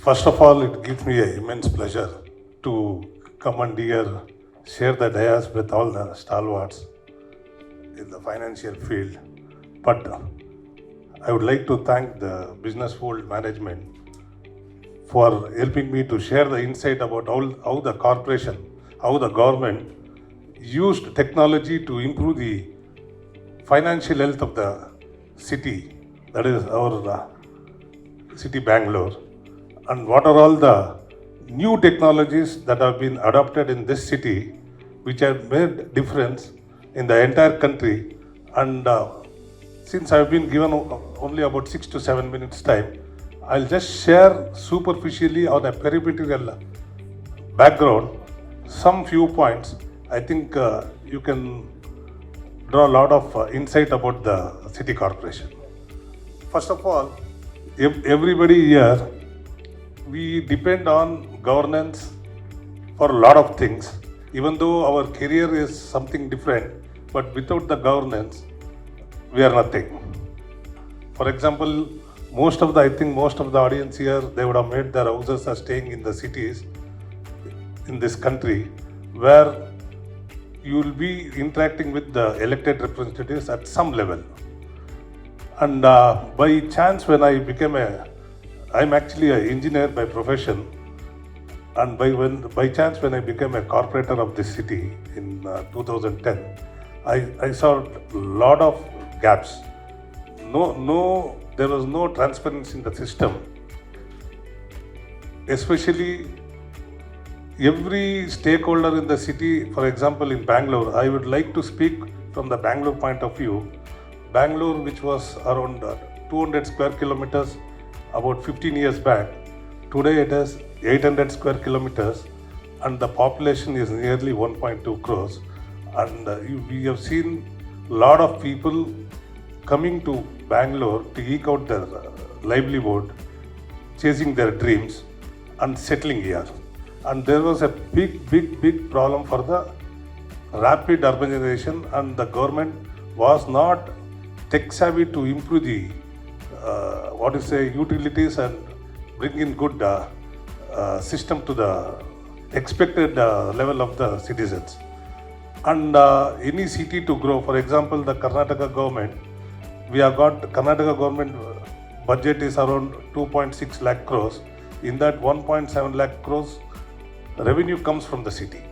First of all, it gives me an immense pleasure to come and here share the dais with all the stalwarts in the financial field. But I would like to thank the business world management for helping me to share the insight about how the corporation, how the government used technology to improve the financial health of the city, that is our city Bangalore, and what are all the new technologies that have been adopted in this city which have made difference in the entire country. And since I've been given only about 6 to 7 minutes time, I'll just share superficially on a peripheral background some few points. I think you can draw a lot of insight about the city corporation. First of all, everybody here, we depend on governance for a lot of things, even though our career is something different, but without the governance, we are nothing. For example, I think most of the audience here, they would have made their houses are staying in the cities in this country, where you will be interacting with the elected representatives at some level. And by chance, when I became I'm actually an engineer by profession, and by chance when I became a corporator of this city in 2010, I saw a lot of gaps. There was no transparency in the system. Especially every stakeholder in the city, for example in Bangalore, I would like to speak from the Bangalore point of view. Bangalore, which was around 200 square kilometers about 15 years back, today it is 800 square kilometers and the population is nearly 1.2 crores. And we have seen a lot of people coming to Bangalore to eke out their livelihood, chasing their dreams and settling here. And there was a big problem for the rapid urbanization, and the government was not tech savvy to improve the utilities and bring in good system to the expected level of the citizens. And any city to grow, for example, the Karnataka government, Karnataka government budget is around 2.6 lakh crores. In that 1.7 lakh crores, revenue comes from the city.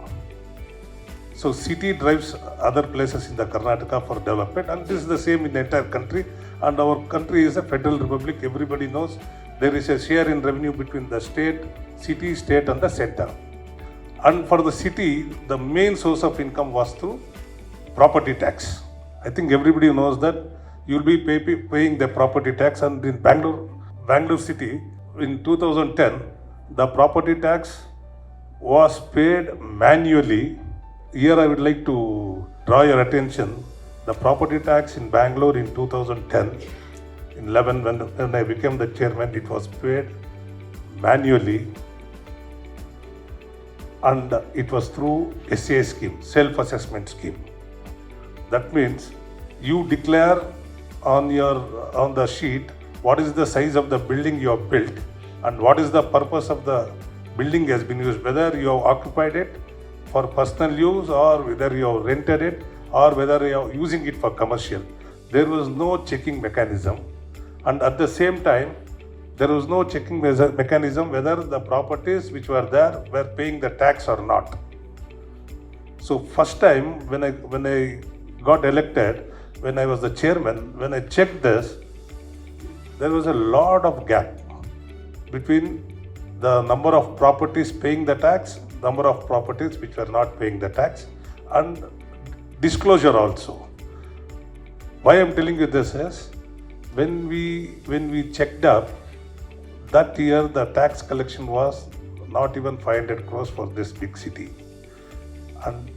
So city drives other places in the Karnataka for development, and this is the same in the entire country. And our country is a federal republic. Everybody knows there is a share in revenue between the city, state and the center. And for the city, the main source of income was through property tax. I think everybody knows that you'll be paying the property tax. And in Bangalore city, in 2010, the property tax was paid manually. Here I would like to draw your attention. The property tax in Bangalore in 2010, in 11, when I became the chairman, it was paid manually, and it was through SA scheme, self-assessment scheme. That means you declare on the sheet what is the size of the building you have built and what is the purpose of the building has been used, whether you have occupied it for personal use or whether you have rented it or whether you are using it for commercial. There was no checking mechanism, and at the same time there was no checking mechanism whether the properties which were there were paying the tax or not. So first time when I got elected, when I was the chairman, when I checked this, there was a lot of gap between the number of properties paying the tax, number of properties which were not paying the tax, and disclosure also. Why I'm telling you this is, when we checked up, that year the tax collection was not even 500 crores for this big city. And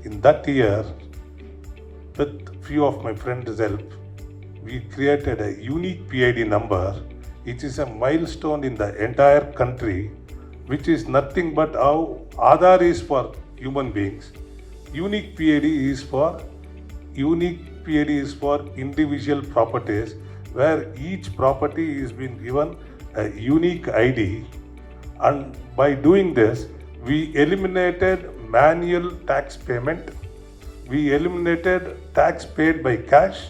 in that year, with few of my friends' help, we created a unique PID number, which is a milestone in the entire country, which is nothing but how Aadhaar is for human beings. Unique PID is for individual properties, where each property is being given a unique ID And by doing this, we eliminated manual tax payment, we eliminated tax paid by cash,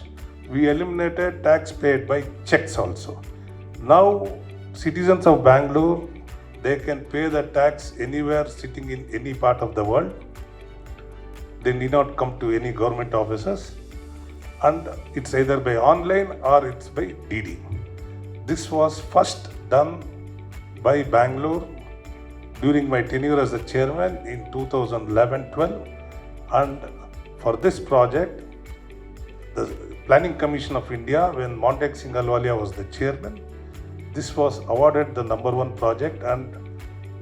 we eliminated tax paid by checks also. Now, citizens of Bangalore, they can pay the tax anywhere sitting in any part of the world. They need not come to any government offices, and it's either by online or it's by DD. This was first done by Bangalore during my tenure as the chairman in 2011-12, and for this project, the Planning Commission of India, when Montek Singh Ahluwalia was the chairman, this was awarded the #1 project, and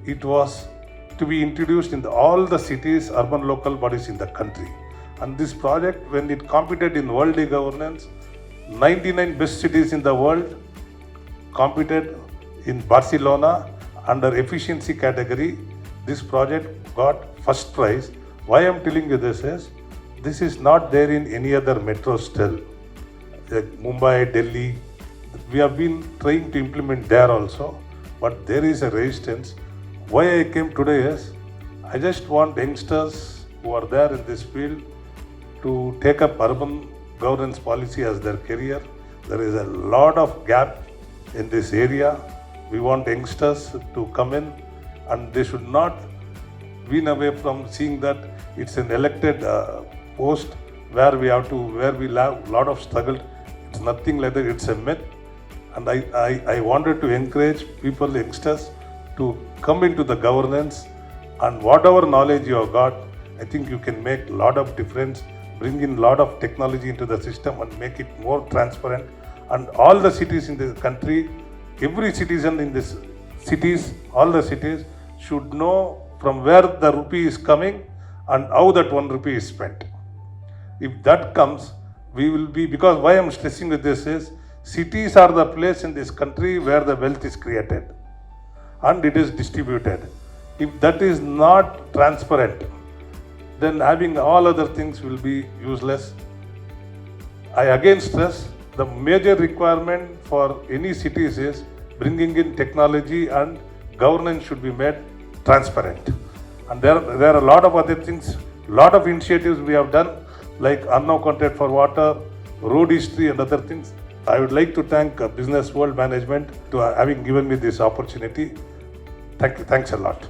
it was to be introduced in all the cities, urban local bodies in the country. And this project, when it competed in World e-Governance, 99 best cities in the world competed in Barcelona under efficiency category. This project got first prize. Why I'm telling you this is not there in any other metro still. Like Mumbai, Delhi, we have been trying to implement there also, but there is a resistance. Why I came today is, I just want youngsters who are there in this field to take up urban governance policy as their career. There is a lot of gap in this area. We want youngsters to come in, and they should not wean away from seeing that it's an elected post where we have a lot of struggle. It's nothing like that, it's a myth. And I wanted to encourage people, youngsters, to come into the governance, and whatever knowledge you have got, I think you can make a lot of difference, bring in a lot of technology into the system and make it more transparent. And all the cities in the country, every citizen in this cities, all the cities should know from where the rupee is coming and how that 1 rupee is spent. If that comes, we will be, because why I'm stressing with this is, cities are the place in this country where the wealth is created and it is distributed. If that is not transparent, then having all other things will be useless. I again stress, the major requirement for any cities is bringing in technology, and governance should be made transparent. And there are a lot of other things, lot of initiatives we have done, like unknown contract for water, road history and other things. I would like to thank Business World Management to having given me this opportunity. Thank you. Thanks a lot.